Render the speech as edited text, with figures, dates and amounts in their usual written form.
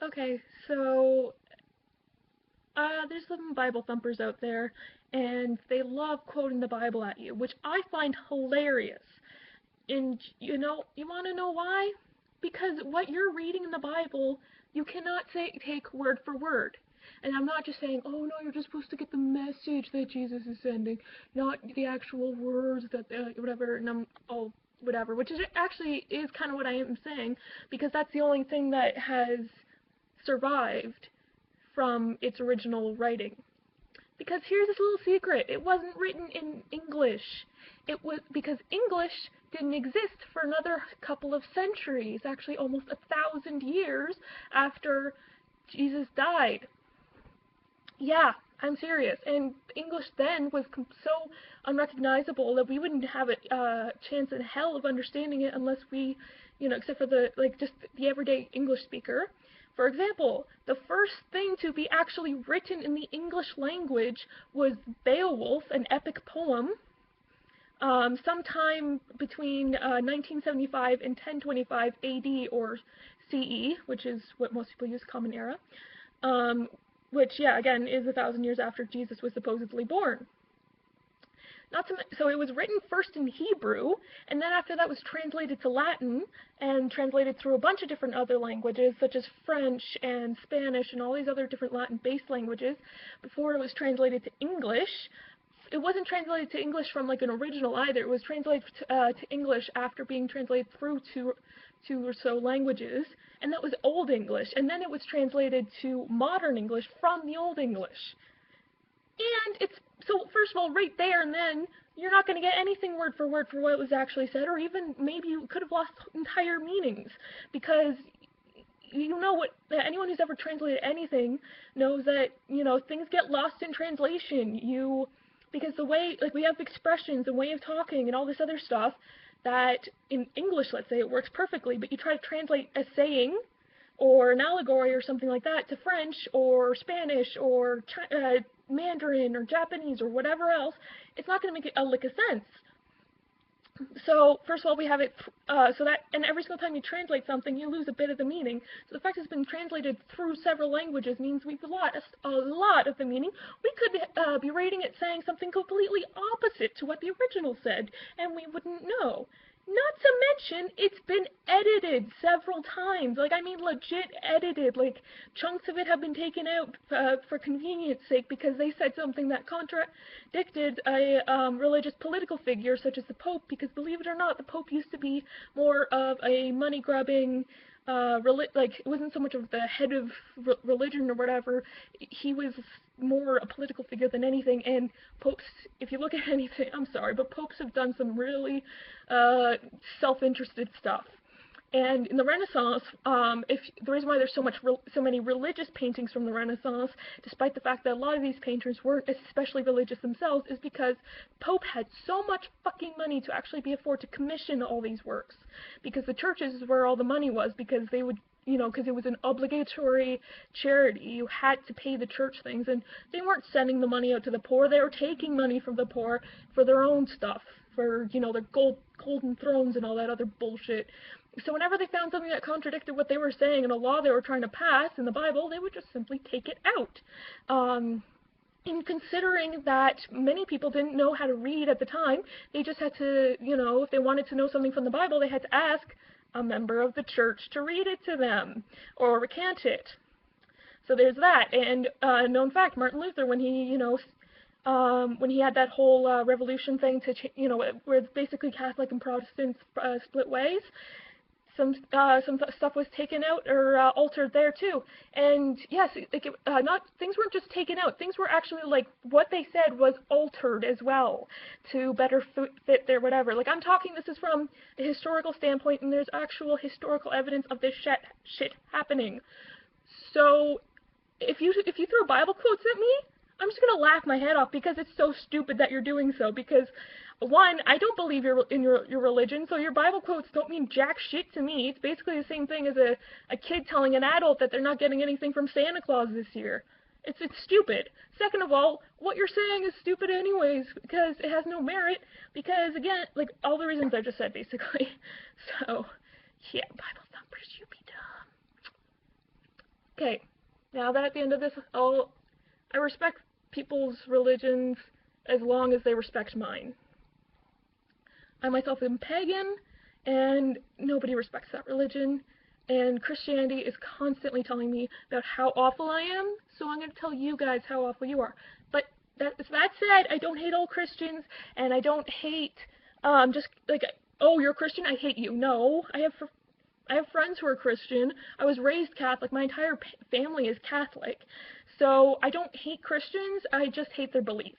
Okay, so there's some Bible thumpers out there, and they love quoting the Bible at you, which I find hilarious. And you want to know why? Because what you're reading in the Bible, you cannot take word for word. And I'm not just saying, oh no, you're just supposed to get the message that Jesus is sending, not the actual words that whatever. And whatever, which is actually is kind of what I am saying, because that's the only thing that has survived from its original writing. Because here's this little secret. It wasn't written in English. It was because English didn't exist for another couple of centuries, actually almost 1,000 years after Jesus died. Yeah, I'm serious. And English then was so unrecognizable that we wouldn't have a chance in hell of understanding it unless we, except for just the everyday English speaker. For example, the first thing to be actually written in the English language was Beowulf, an epic poem, sometime between 1975 and 1025 AD or CE, which is what most people use, Common Era, which, yeah, again, is 1,000 years after Jesus was supposedly born. So it was written first in Hebrew, and then after that was translated to Latin, and translated through a bunch of different other languages, such as French and Spanish and all these other different Latin-based languages, before it was translated to English. It wasn't translated to English from like an original either. It was translated to English after being translated through two or so languages, and that was Old English. And then it was translated to Modern English from the Old English. And it's, so first of all, right there and then, you're not going to get anything word for word for what was actually said, or even maybe you could have lost entire meanings, because anyone who's ever translated anything knows that, things get lost in translation. Because the way, like, we have expressions and way of talking and all this other stuff that in English, let's say, it works perfectly, but you try to translate a saying or an allegory or something like that to French or Spanish or Mandarin or Japanese or whatever else, it's not going to make a lick of sense. So first of all, we have it and every single time you translate something, you lose a bit of the meaning. So the fact it's been translated through several languages means we've lost a lot of the meaning. We could be reading it saying something completely opposite to what the original said, and we wouldn't know. Not to mention, it's been edited several times. Like, I mean, legit edited. Like, chunks of it have been taken out for convenience sake because they said something that contradicted a religious political figure such as the Pope, because believe it or not, the Pope used to be more of a money-grubbing, it wasn't so much of the head of religion or whatever. He was more a political figure than anything, and popes, if you look at anything, I'm sorry, but popes have done some really self-interested stuff. And in the Renaissance, the reason why there's so many religious paintings from the Renaissance, despite the fact that a lot of these painters weren't especially religious themselves, is because Pope had so much fucking money to actually be afford to commission all these works. Because the churches is where all the money was, because they would, because it was an obligatory charity. You had to pay the church things, and they weren't sending the money out to the poor. They were taking money from the poor for their own stuff, for, their golden thrones and all that other bullshit. So whenever they found something that contradicted what they were saying in a law they were trying to pass in the Bible, they would just simply take it out. And considering that many people didn't know how to read at the time, they just had to, if they wanted to know something from the Bible, they had to ask a member of the church to read it to them, or recant it. So there's that. And known fact, Martin Luther, when he, when he had that whole revolution thing to, where basically Catholic and Protestants split ways, some stuff was taken out or altered there too. And yes, things weren't just taken out. Things were actually, like, what they said was altered as well to better fit their whatever. Like, I'm talking, this is from a historical standpoint, and there's actual historical evidence of this shit happening. So if you throw Bible quotes at me, I'm just gonna laugh my head off, because it's so stupid that you're doing so. Because, one, I don't believe in your religion, so your Bible quotes don't mean jack shit to me. It's basically the same thing as a kid telling an adult that they're not getting anything from Santa Claus this year. It's stupid. Second of all, what you're saying is stupid anyways, because it has no merit, because, again, like, all the reasons I just said, basically. So, yeah, Bible thumpers, you be Okay, now that at the end of this, I respect people's religions as long as they respect mine. I myself am pagan, and nobody respects that religion, and Christianity is constantly telling me about how awful I am, so I'm going to tell you guys how awful you are. But that said, I don't hate all Christians, and I don't hate, just like, oh, you're a Christian, I hate you. No, I have friends who are Christian. I was raised Catholic. My entire family is Catholic. So I don't hate Christians, I just hate their beliefs.